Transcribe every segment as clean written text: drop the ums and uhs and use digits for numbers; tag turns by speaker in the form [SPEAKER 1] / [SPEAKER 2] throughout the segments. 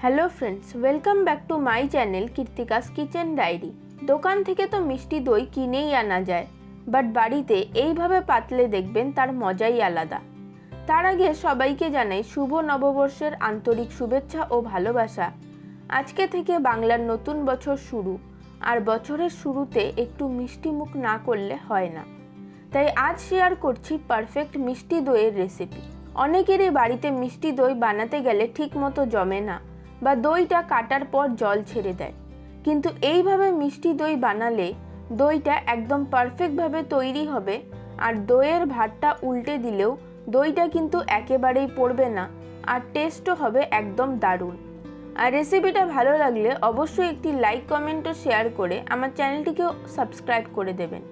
[SPEAKER 1] Hello friends, welcome back to my channel Keerthika's kitchen diary. দোকান থেকে তো মিষ্টি দই কিনেই আনা যায়, বাট বাড়িতে এইভাবে পাতলে দেখবেন তার মজাই আলাদা। তার আগে সবাইকে জানাই শুভ নববর্ষের আন্তরিক শুভেচ্ছা ও ভালোবাসা। আজকে থেকে বাংলার নতুন বছর শুরু, আর বছরের শুরুতে একটু মিষ্টি মুখ না করলে হয় না। তাই আজ শেয়ার করছি পারফেক্ট মিষ্টি দইয়ের রেসিপি। অনেকেরই বাড়িতে মিষ্টি দই বানাতে গেলে ঠিক মতো জমে না বা দইটা কাটার পর জল ছেড়ে দেয়, কিন্তু এইভাবে মিষ্টি দই বানালে দইটা একদম পারফেক্টভাবে তৈরি হবে। আর দইয়ের ভাতটা উল্টে দিলেও দইটা কিন্তু একেবারেই পড়বে না, আর টেস্টও হবে একদম দারুণ। আর রেসিপিটা ভালো লাগলে অবশ্যই একটি লাইক, কমেন্ট ও শেয়ার করে আমার চ্যানেলটিকেও সাবস্ক্রাইব করে দেবেন।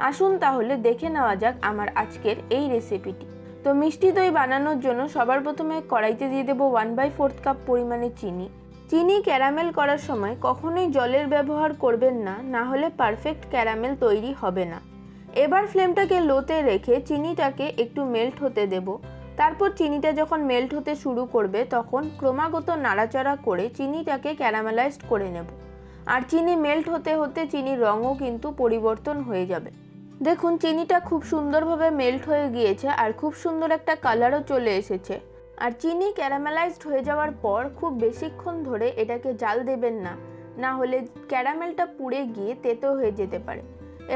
[SPEAKER 1] আসুন তাহলে দেখে নেওয়া যাক আমার আজকের এই রেসিপিটি। তো মিষ্টি দই বানানোর জন্য সবার প্রথমে কড়াইতে দিয়ে দেবো 1/4 কাপ পরিমাণে চিনি। চিনি ক্যারামেল করার সময় কখনোই জলের ব্যবহার করবেন না, না হলে পারফেক্ট ক্যারামেল তৈরি হবে না। এবার ফ্লেমটাকে লোতে রেখে চিনিটাকে একটু মেল্ট হতে দেব। তারপর চিনিটা যখন মেল্ট হতে শুরু করবে তখন ক্রমাগত নাড়াচাড়া করে চিনিটাকে ক্যারামেলাইজড করে নেব। আর চিনি মেল্ট হতে হতে চিনির রঙও কিন্তু পরিবর্তন হয়ে যাবে। দেখুন চিনিটা খুব সুন্দরভাবে মেল্ট হয়ে গিয়েছে আর খুব সুন্দর একটা কালারও চলে এসেছে। আর চিনি ক্যারামেলাইজড হয়ে যাওয়ার পর খুব বেশিক্ষণ ধরে এটাকে জাল দেবেন না, না হলে ক্যারামেলটা পুড়ে গিয়ে তেতো হয়ে যেতে পারে।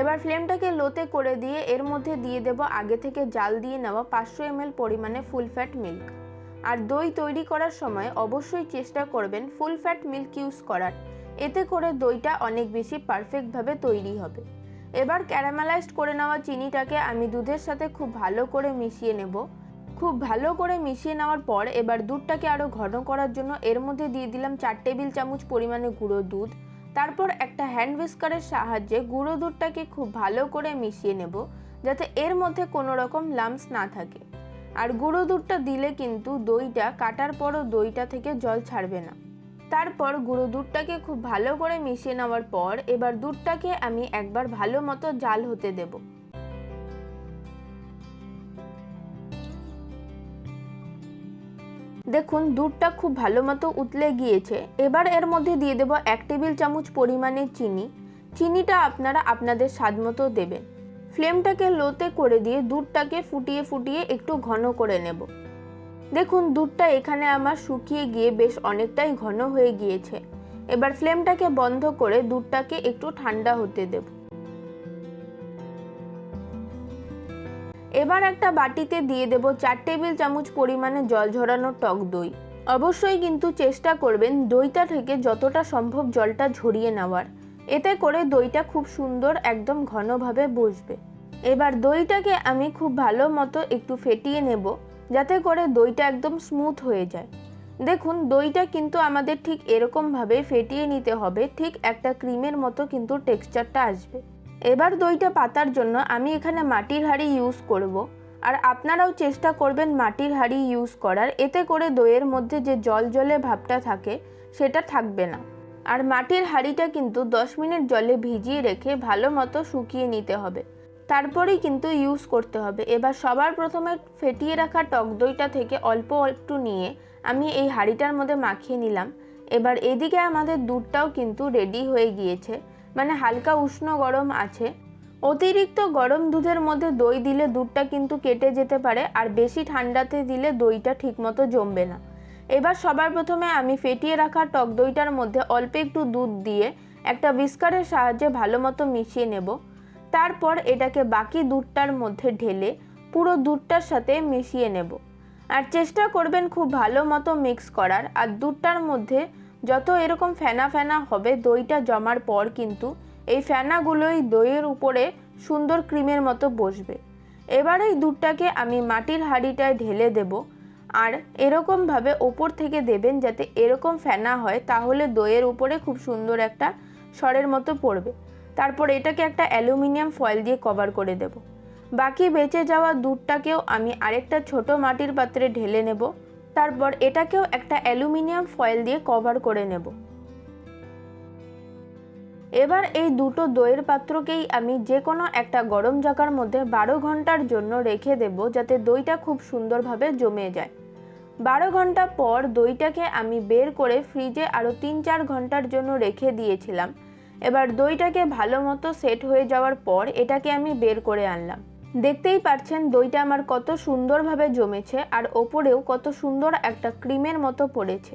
[SPEAKER 1] এবার ফ্লেমটাকে লোতে করে দিয়ে এর মধ্যে দিয়ে দেব আগে থেকে জাল দিয়ে নেওয়া 500 ml পরিমাণে ফুল ফ্যাট মিল্ক। আর দই তৈরি করার সময় অবশ্যই চেষ্টা করবেন ফুল ফ্যাট মিল্ক ইউজ করার, এতে করে দইটা অনেক বেশি পারফেক্টভাবে তৈরি হবে। এবার ক্যারামেলাইজড করে নেওয়া চিনিটাকে আমি দুধের সাথে খুব ভালো করে মিশিয়ে নেব। খুব ভালো করে মিশিয়ে নেওয়ার পর এবার দুধটাকে আরও ঘন করার জন্য এর মধ্যে দিয়ে দিলাম 4 টেবিল চামচ পরিমাণে গুঁড়ো দুধ। তারপর একটা হ্যান্ড হুইস্কারের সাহায্যে গুঁড়ো দুধটাকে খুব ভালো করে মিশিয়ে নেব, যাতে এর মধ্যে কোনো রকম লাম্পস না থাকে। আর গুঁড়ো দুধটা দিলে কিন্তু দইটা কাটার পরও দইটা থেকে জল ছাড়বে না। তারপর গুঁড়ো দুধটাকে খুব ভালো করে মিশিয়ে নেওয়ার পর এবার দুধটাকে আমি একবার ভালো মতো জাল হতে দেব। দেখুন দুধটা খুব ভালো মতো উতলে গিয়েছে। এবার এর মধ্যে দিয়ে দেব 1 টেবিল চামচ পরিমাণে চিনি। চিনিটা আপনারা আপনাদের স্বাদ মতো দেবেন। ফ্লেমটাকে লোতে করে দিয়ে দুধটাকে ফুটিয়ে ফুটিয়ে একটু ঘন করে নেব। দেখুন দুধটা এখানে আমার শুকিয়ে গিয়ে বেশ অনেকটাই ঘন হয়ে গিয়েছে। এবার ফ্লেমটাকে বন্ধ করে দুধটাকে একটু ঠান্ডা হতে দেব। এবার একটা বাটিতে দিয়ে দেব 4 টেবিল চামচ পরিমাণে জল ঝরানো টক দই। অবশ্যই কিন্তু চেষ্টা করবেন দইটা থেকে যতটা সম্ভব জলটা ঝরিয়ে নেওয়ার, এতে করে দইটা খুব সুন্দর একদম ঘনভাবে বসবে। এবার দইটাকে আমি খুব ভালো মতো একটু ফেটিয়ে নেব, যাতে করে দইটা একদম স্মুথ হয়ে যায়। দেখুন দইটা কিন্তু আমাদের ঠিক এরকমভাবে ফেটিয়ে নিতে হবে, ঠিক একটা ক্রিমের মতো কিন্তু টেক্সচারটা আসবে। এবার দইটা পাতার জন্য আমি এখানে মাটির হাঁড়ি ইউজ করব, আর আপনারাও চেষ্টা করবেন মাটির হাঁড়ি ইউজ করার, এতে করে দইয়ের মধ্যে যে জল জলে ভাবটা থাকে সেটা থাকবে না। আর মাটির হাঁড়িটা কিন্তু 10 মিনিট জলে ভিজিয়ে রেখে ভালো মতো শুকিয়ে নিতে হবে, তারপরেই কিন্তু ইউজ করতে হবে। এবার সবার প্রথমে ফেটিয়ে রাখা টক দইটা থেকে অল্প একটু নিয়ে আমি এই হাঁড়িটার মধ্যে মাখিয়ে নিলাম। এবার এদিকে আমাদের দুধটাও কিন্তু রেডি হয়ে গিয়েছে, মানে হালকা উষ্ণ গরম আছে। অতিরিক্ত গরম দুধের মধ্যে দই দিলে দুধটা কিন্তু কেটে যেতে পারে, আর বেশি ঠান্ডাতে দিলে দইটা ঠিকমতো জমবে না। এবার সবার প্রথমে আমি ফেটিয়ে রাখা টক দইটার মধ্যে অল্প একটু দুধ দিয়ে একটা হুইস্কারের সাহায্যে ভালো মতো মিশিয়ে নেব। তারপর এটাকে বাকি দুধটার মধ্যে ঢেলে পুরো দুধটার সাথে মিশিয়ে নেব। আর চেষ্টা করবেন খুব ভালো মতো মিক্স করার। আর দুধটার মধ্যে যত এরকম ফেনা ফেনা হবে দইটা জমার পর কিন্তু এই ফেনাগুলোই দইয়ের উপরে সুন্দর ক্রিমের মতো বসবে। এবার এই দুধটাকে আমি মাটির হাঁড়িটায় ঢেলে দেব, আর এরকমভাবে ওপর থেকে দেবেন যাতে এরকম ফেনা হয়, তাহলে দইয়ের উপরে খুব সুন্দর একটা সরের মতো পড়বে। তারপর এটাকে একটা অ্যালুমিনিয়াম ফয়েল দিয়ে কভার করে দেব। বাকি বেঁচে যাওয়া দুধটাকেও আমি আরেকটা ছোট মাটির পাত্রে ঢেলে নেব। তারপর এটাকেও একটা অ্যালুমিনিয়াম ফয়েল দিয়ে কভার করে নেব। এবার এই দুটো দইয়ের পাত্রকেই আমি যে কোনো একটা গরম জায়গার মধ্যে 12 ঘন্টার জন্য রেখে দেব, যাতে দইটা খুব সুন্দরভাবে জমে যায়। 12 ঘন্টা পর দইটাকে আমি বের করে ফ্রিজে আরও 3-4 ঘন্টার জন্য রেখে দিয়েছিলাম। এবার দইটাকে ভালো মতো সেট হয়ে যাওয়ার পর এটাকে আমি বের করে আনলাম। দেখতেই পাচ্ছেন দইটা আমার কত সুন্দরভাবে জমেছে আর ওপরেও কত সুন্দর একটা ক্রিমের মতো পড়েছে।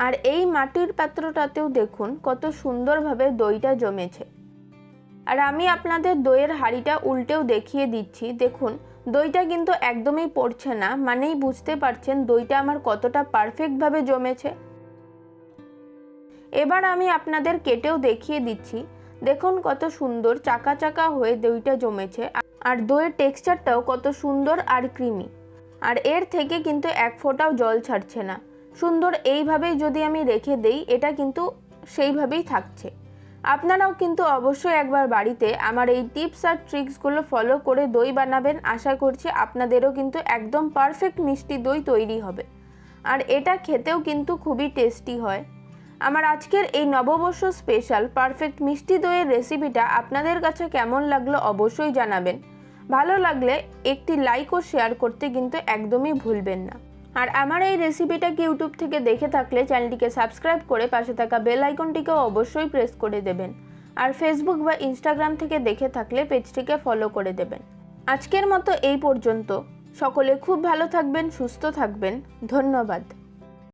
[SPEAKER 1] আর এই মাটির পাত্রটাতেও দেখুন কত সুন্দরভাবে দইটা জমেছে। আর আমি আপনাদের দইয়ের হাঁড়িটা উল্টেও দেখিয়ে দিচ্ছি। দেখুন দইটা কিন্তু একদমই পড়ছে না, মানেই বুঝতে পারছেন দইটা আমার কতটা পারফেক্টভাবে জমেছে। এবার আমি আপনাদের কেটেও দেখিয়ে দিচ্ছি। দেখুন কত সুন্দর চাকা চাকা হয়ে দইটা জমেছে আর দইয়ের টেক্সচারটাও কত সুন্দর আর ক্রিমি। আর এর থেকে কিন্তু এক ফোঁটাও জল ছাড়ছে না। সুন্দর এইভাবেই যদি আমি রেখে দেই এটা কিন্তু সেইভাবেই থাকছে। আপনারাও কিন্তু অবশ্যই একবার বাড়িতে আমার এই টিপস আর ট্রিক্সগুলো ফলো করে দই বানাবেন। আশা করছি আপনাদেরও কিন্তু একদম পারফেক্ট মিষ্টি দই তৈরি হবে। আর এটা খেতেও কিন্তু খুবই টেস্টি হয়। আমার আজকের এই নববর্ষ স্পেশাল পারফেক্ট মিষ্টি দইয়ের রেসিপিটা আপনাদের কাছে কেমন লাগলো অবশ্যই জানাবেন। ভালো লাগলে একটি লাইক ও শেয়ার করতে কিন্তু একদমই ভুলবেন না। আর আমার এই রেসিপিটাকে ইউটিউব থেকে দেখে থাকলে চ্যানেলটিকে সাবস্ক্রাইব করে পাশে থাকা বেল আইকনটিকেও অবশ্যই প্রেস করে দেবেন। আর ফেসবুক বা ইনস্টাগ্রাম থেকে দেখে থাকলে পেজটিকে ফলো করে দেবেন। আজকের মতো এই পর্যন্ত। সকলে খুব ভালো থাকবেন, সুস্থ থাকবেন। ধন্যবাদ।